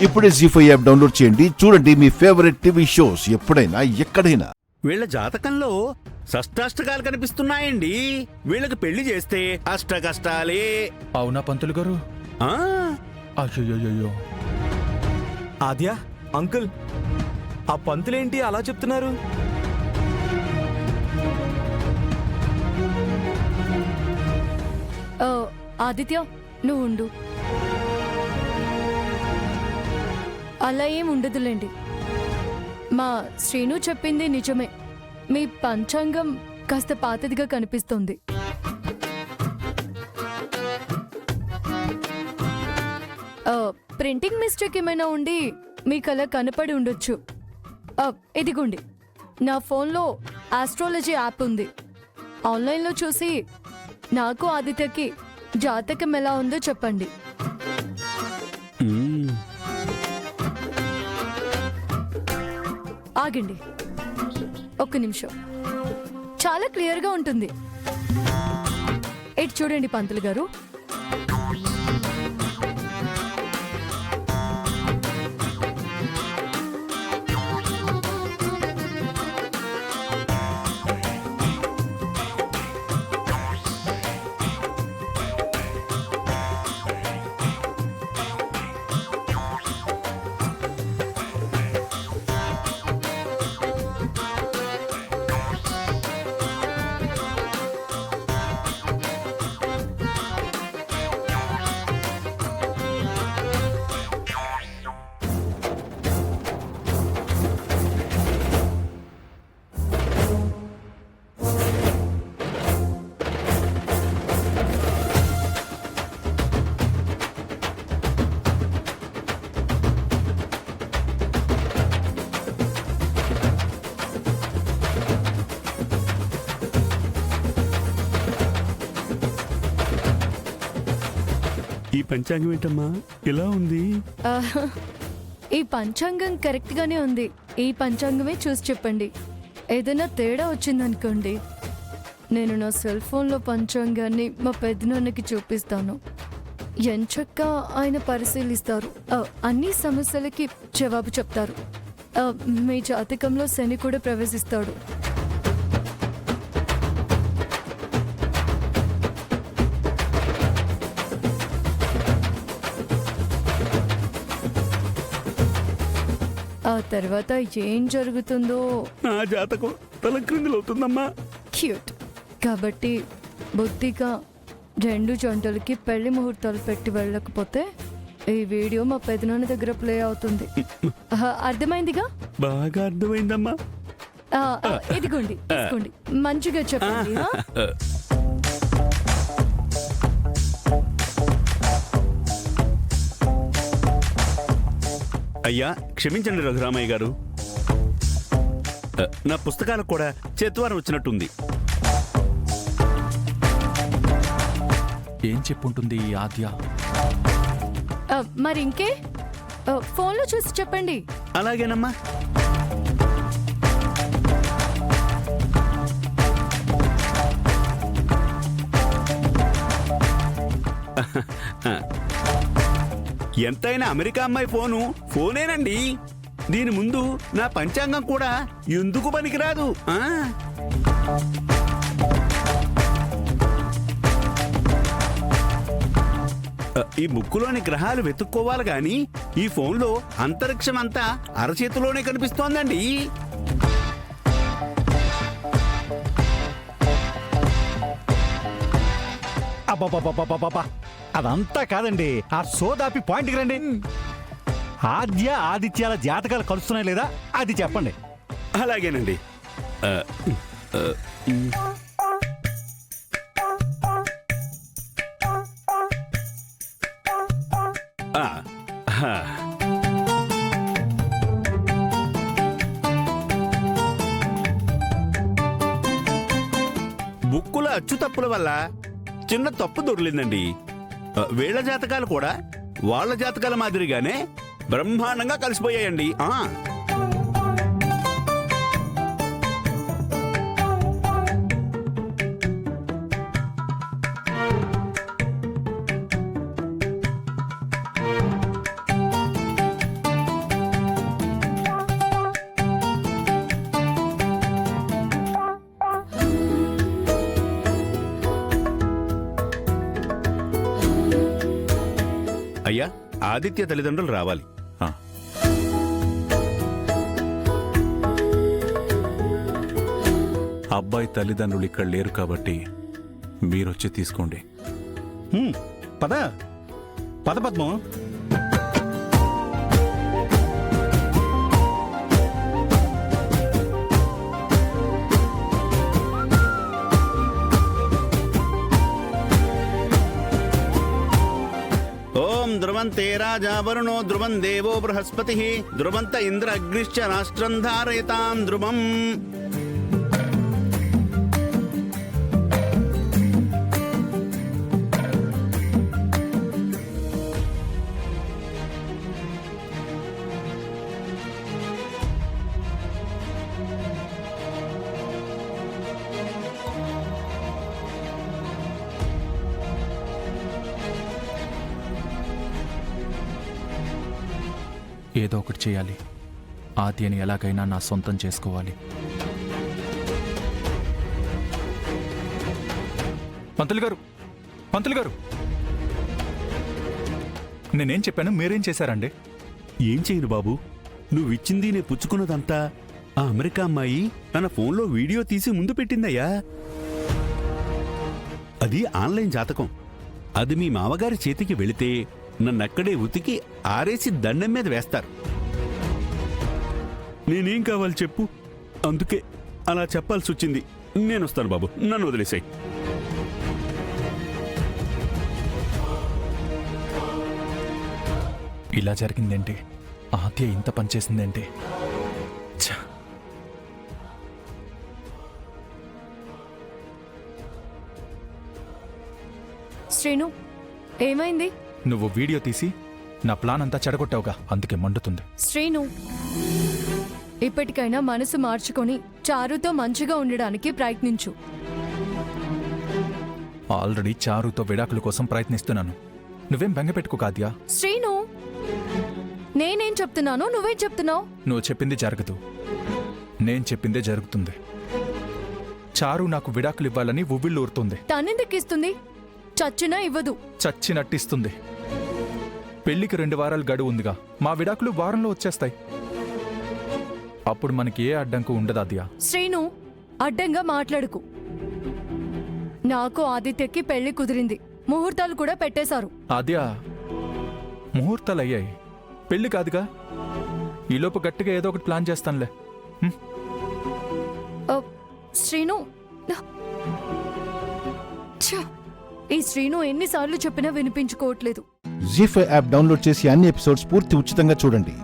ఇప్పుడే జీ5 app download చేయండి. చూడండి మీ ఫేవరెట్ టీవీ షోస్ ఎప్పుడైనా ఎక్కడైనా. వీళ్ళ జాతకంలో షష్టాష్టకాలు కనిపిస్తున్నాయండి. వీళ్ళకి పెళ్లి చేస్తే అష్ట కష్టాలే. అవునా పంతులు గారు? ఆ అయ్యో, ఆద్య, అంకుల్, ఆ పంతులేంటి అలా చెప్తున్నారు? ఆదిత్య, నువ్వు ఉండు. అలా ఏం ఉండదులేండి. మా శ్రీను చెప్పింది నిజమే. మీ పంచాంగం కాస్త పాతదిగా కనిపిస్తోంది. ప్రింటింగ్ మిస్టేక్ ఏమైనా ఉండి మీకు అలా కనపడి ఉండొచ్చు. ఇదిగోండి, నా ఫోన్లో ఆస్ట్రాలజీ యాప్ ఉంది. ఆన్లైన్లో చూసి నాకు ఆదిత్యకి జాతకం ఎలా ఉందో చెప్పండి. ఆగండి, ఒక్క నిమిషం. చాలా క్లియర్గా ఉంటుంది. ఇటు చూడండి పంతులు గారు. ఈ పంచాంగం ఏంటమ్మా ఇలా ఉంది? ఈ పంచాంగం కరెక్ట్ గానే ఉంది. ఈ పంచాంగమే చూసి చెప్పండి. ఏదైనా తేడా వచ్చిందనుకోండి, నేను నా సెల్ ఫోన్లో పంచాంగాన్ని మా పెద్దనాన్నకి చూపిస్తాను. ఎంచక్కా ఆయన పరిశీలిస్తారు. అన్ని సమస్యలకి జవాబు చెప్తారు. మీ జాతకంలో శని కూడా ప్రవేశిస్తాడు. ఆ తర్వాత ఏం జరుగుతుందో నా జాతకం తలక్రిందులవుతుందమ్మా. క్యూట్. కాబట్టి బుద్ధిగా 2 జంటలకి పెళ్లి ముహూర్తాలు పెట్టి వెళ్ళకపోతే ఈ వీడియో మా పెదనాన్న దగ్గర ప్లే అవుతుంది. అర్థమైందిగా? బాగా అర్థమైందమ్మా. ఇదిగోండి, తీసుకోండి. మంచిగా చెప్పండి. అయ్యా క్షమించండి రఘురామయ్య గారు, నా పుస్తకాలకు కూడా చేత్వారం వచ్చినట్టుంది. ఏం చెప్పుంటుంది ఈ ఆద్య? మరి ఇంకే ఫోన్లో చూసి చెప్పండి. అలాగేనమ్మా. ఎంతైనా అమెరికా అమ్మాయి ఫోనేనండి. దీని ముందు నా పంచాంగం కూడా ఎందుకు పనికిరాదు. ఈ ముక్కులోని గ్రహాలు వెతుక్కోవాలి గాని ఈ ఫోన్లో అంతరిక్షం అంతా అరచేతిలోనే కనిపిస్తోందండి. అబ్బా, అదంతా కాదండి. ఆ సోదాపి పాయింట్కి రండి. ఆద్య ఆదిత్యాల జాతకాలు కలుస్తున్నాయి లేదా అది చెప్పండి. అలాగేనండి. బుక్కుల అచ్చు తప్పుల వల్ల చిన్న తప్పు దొరికిందండి. వీళ్ళ జాతకాలు కూడా వాళ్ళ జాతకాల మాదిరిగానే బ్రహ్మాండంగా కలిసిపోయాయండి. ఆదిత్య తల్లిదండ్రులు రావాలి. ఆ. అబ్బాయి తల్లిదండ్రులు ఇక్కడ లేరు కాబట్టి మీరొచ్చి తీసుకోండి. పద పద పద్మం. ఓం ధ్రువంతే రాజా వరుణో ధ్రువం దేవో బృహస్పతి ధ్రువంత ఇంద్ర అగ్నిశ్చ రాష్ట్రం ధారయతాం ధ్రువం. ఏదో ఒకటి చేయాలి. ఆద్యని ఎలాగైనా నా సొంతం చేసుకోవాలి. పంతులు గారు, పంతులు గారు, నేనేం చెప్పాను, మీరేం చేశారండి? ఏం చేయను బాబు, నువ్విచ్చింది నే పుచ్చుకున్నదంతా ఆ అమెరికా అమ్మాయి తన ఫోన్లో వీడియో తీసి ముందు పెట్టిందయ్యా. అది ఆన్లైన్ జాతకం. అది మీ మామగారి చేతికి వెళితే నన్నక్కడే ఉతికి ఆరేసి దండం మీద వేస్తారు. నేనేం కావాలి చెప్పు, అందుకే అలా చెప్పాల్సి వచ్చింది. నేనొస్తాను బాబు, నన్ను వదిలేసాయి. ఇలా జరిగిందేంటి? ఆద్య ఇంత పనిచేసిందేంటి? ఛ! శ్రీను, ఏమైంది? నువ్వు వీడియో తీసి నా ప్లాన్ అంతా చెడగొట్టావుగా, అందుకే మండుతుంది. శ్రీను, ఇప్పటికైనా మనసు మార్చుకొని చారుతో మంచిగా ఉండడానికి ప్రయత్నించు. ఆల్రెడీ చారుతో విడాకుల కోసం ప్రయత్నిస్తున్నాను. నువ్వేం బెంగపెట్టుకో కాద్యా. శ్రీను, నేనేం చెప్తున్నాను, నువ్వేం చెప్తున్నావు? నువ్వు చెప్పింది జరగదు, నేను చెప్పిందే జరుగుతుంది. చారు నాకు విడాకులు ఇవ్వాలని ఉవ్విళ్ళూరుతుంది. తనెందుకు ఇస్తుంది? చచ్చినా ఇవ్వదు. చచ్చినట్టిస్తుంది. పెళ్లికి 2 వారాలు గడువు ఉందిగా, మా విడాకులు వారంలో వచ్చేస్తాయి. అప్పుడు మనకి ఏ అడ్డంకు ఉండదు ఆద్య. శ్రీను, అడ్డంగా మాట్లాడుకు. నాకు ఆదిత్యకి పెళ్లి కుదిరింది, ముహూర్తాలు కూడా పెట్టేశారు. ఆద్య, ముహూర్తాలు అయ్యాయి, పెళ్లి కాదుగా. ఈలోపు గట్టిగా ఏదో ఒకటి ప్లాన్ చేస్తానులే. శ్రీను, ఛ! ఈ శ్రీను ఎన్నిసార్లు చెప్పినా వినిపించుకోవట్లేదు. జీ5 యాప్ డౌన్లోడ్ చేసి అన్ని ఎపిసోడ్స్ పూర్తి ఉచితంగా చూడండి.